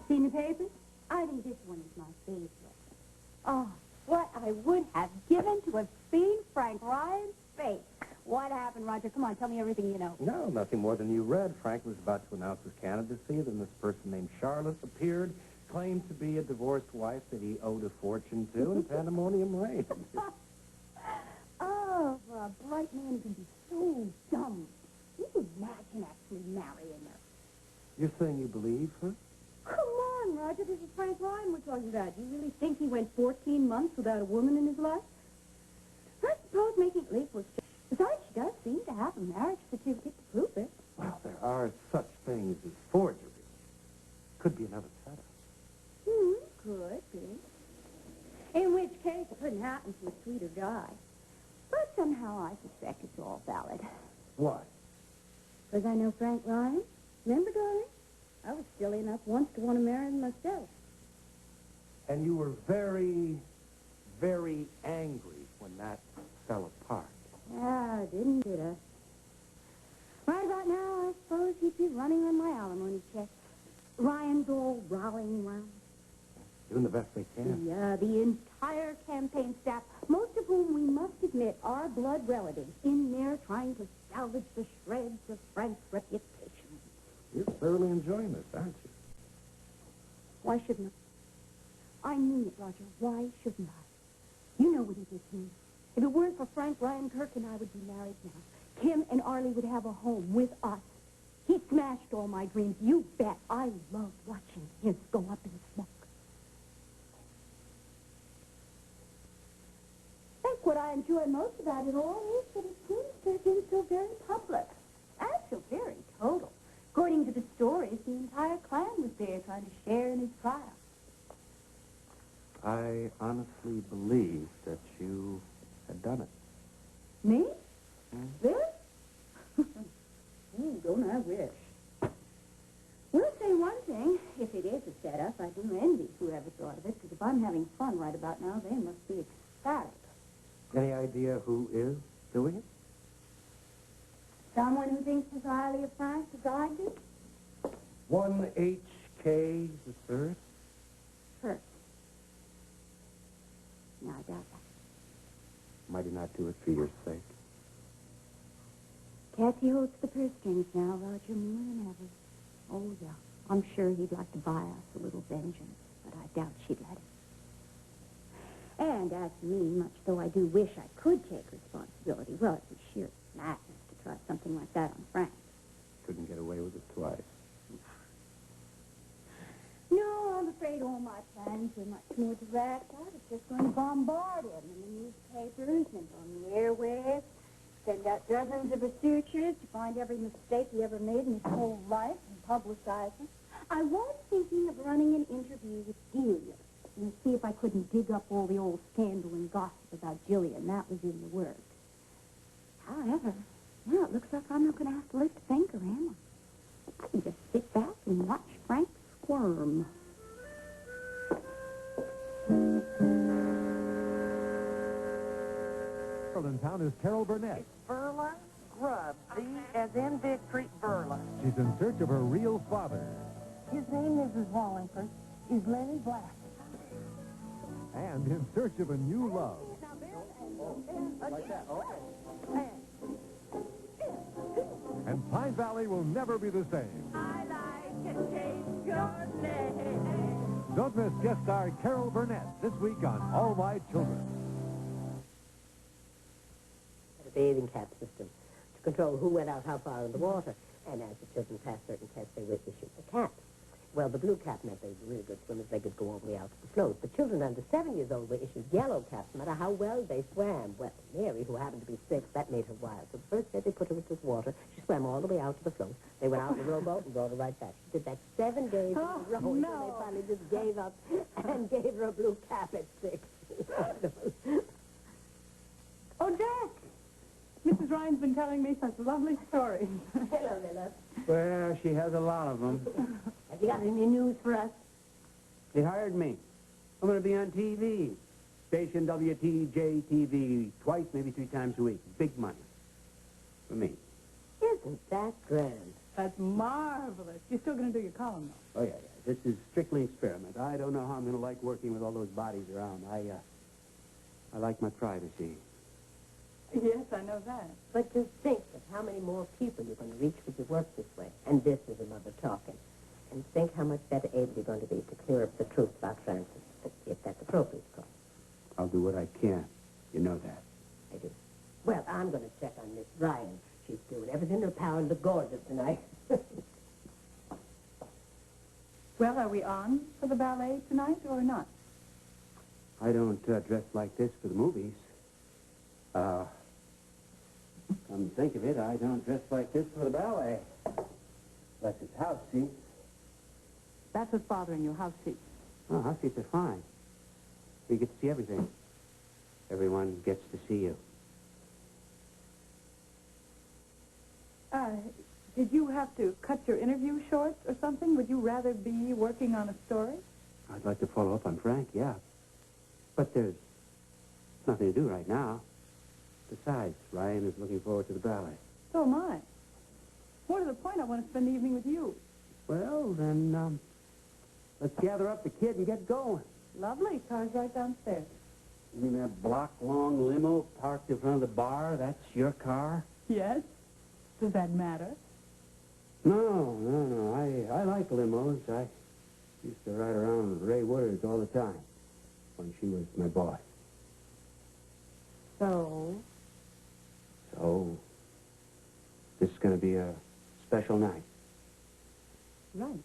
Seen the papers? I think this one is my favorite. Oh, what I would have given to have seen Frank Ryan's face. What happened, Roger? Come on, tell me everything you know. No, nothing more than you read. Frank was about to announce his candidacy. Then this person named Charlotte appeared, claimed to be a divorced wife that he owed a fortune to, and pandemonium reigned. Oh, for a bright man can be so dumb. You imagine actually marrying her. You're saying you believe her? Come on, Roger. This is Frank Ryan we're talking about. Do you really think he went 14 months without a woman in his life? I suppose making it legal was just... Besides, she does seem to have a marriage certificate to prove it. Well, there are such things as forgery. Could be another setup. Could be. In which case, it couldn't happen to a sweeter guy. But somehow I suspect it's all valid. Why? Because I know Frank Ryan. Remember, darling? I was silly enough once to want to marry him myself. And you were very, very angry when that fell apart. Yeah, didn't it? Right about now, I suppose he'd be running on my alimony check. Ryan's all rallying around. Doing the best they can. Yeah, the entire campaign staff, most of whom we must admit are blood relatives, in there trying to salvage the shreds of Frank's reputation. You're thoroughly enjoying this, aren't you? Why shouldn't I? I mean it, Roger. Why shouldn't I? You know what he did to me. If it weren't for Frank Ryan, Kirk and I would be married now. Kim and Arlie would have a home with us. He smashed all my dreams. You bet. I love watching his go up in smoke. I think what I enjoy most about it all is that it seems to have been so very public. And so very total. According to the stories, the entire clan was there trying to share in his triumph. I honestly believe that you had done it. Me? Really? Don't I wish. We'll say one thing. If it is a setup, I do envy whoever thought of it, because if I'm having fun right about now, they must be ecstatic. Any idea who is doing it? Someone who thinks as highly of Frank as I do? 1HK the third? Kirk. No, I doubt that. Might he not do it for your sake? Kathy holds the purse strings now, Roger, more than ever. Oh, yeah. I'm sure he'd like to buy us a little vengeance, but I doubt she'd let him. And as for me, much though I do wish I could take responsibility, well, it was sheer madness to try something like that on Frank. Couldn't get away with it twice. No, I'm afraid all my plans are much more direct. I was just going to bombard him in the newspapers and on the airwaves, send out dozens of researchers to find every mistake he ever made in his whole life and publicize them. I was thinking of running an interview with Delia and see if I couldn't dig up all the old scandal and gossip about Jillian. That was in the works. However, now it looks like I'm not going to have to lift a finger, am I? I can just sit back and watch Frank squirm. In town is Carol Burnett. It's Verla Grubb, V as in Victory, Verla. She's in search of her real father. His name, Mrs. Wallingford, is Lenny Black. And in search of a new love. And Pine Valley will never be the same. I like to taste your name. Don't miss guest star Carol Burnett this week on All My Children. A bathing cap system to control who went out how far in the water. And as the children passed certain tests, they were issued a cap. Well, the blue cap meant they were really good swimmers. They could go all the way out to the float. The children under 7 years old were issued yellow caps, no matter how well they swam. Well, Mary, who happened to be 6, that made her wild. So the first day they put her into the water, she swam all the way out to the float. They went out in the rowboat and brought her right back. She did that 7 days in a row until they finally just gave up and gave her a blue cap at 6. Oh, Jack! Mrs. Ryan's been telling me such lovely stories. Hello, Lilla. Well, she has a lot of them. Have you got any news for us? They hired me. I'm going to be on TV. Station WTJ-TV twice, maybe 3 times a week. Big money. For me. Isn't that grand? That's marvelous. You're still going to do your column, though. Oh, yeah. This is strictly experiment. I don't know how I'm going to like working with all those bodies around. I like my privacy. Yes, I know that. But just think of how many more people you're going to reach with your work this way. And this is a mother talking. And think how much better able you're going to be to clear up the truth about Francis, if that's appropriate, of course. I'll do what I can. You know that. I do. Well, I'm going to check on Miss Ryan. She's doing everything in her power to look gorgeous tonight. Well, are we on for the ballet tonight or not? I don't dress like this for the movies. Come to think of it, I don't dress like this for the ballet. Unless it's house seats. That's what's bothering you, house seats. Oh, house seats are fine. You get to see everything. Everyone gets to see you. Did you have to cut your interview short or something? Would you rather be working on a story? I'd like to follow up on Frank, yeah. But there's nothing to do right now. Besides, Ryan is looking forward to the ballet. So am I. More to the point, I want to spend the evening with you. Well, then, let's gather up the kid and get going. Lovely. Car's right downstairs. You mean that block-long limo parked in front of the bar? That's your car? Yes? Does that matter? No. I like limos. I used to ride around with Ray Woodard all the time when she was my boss. So? So, this is going to be a special night. Right.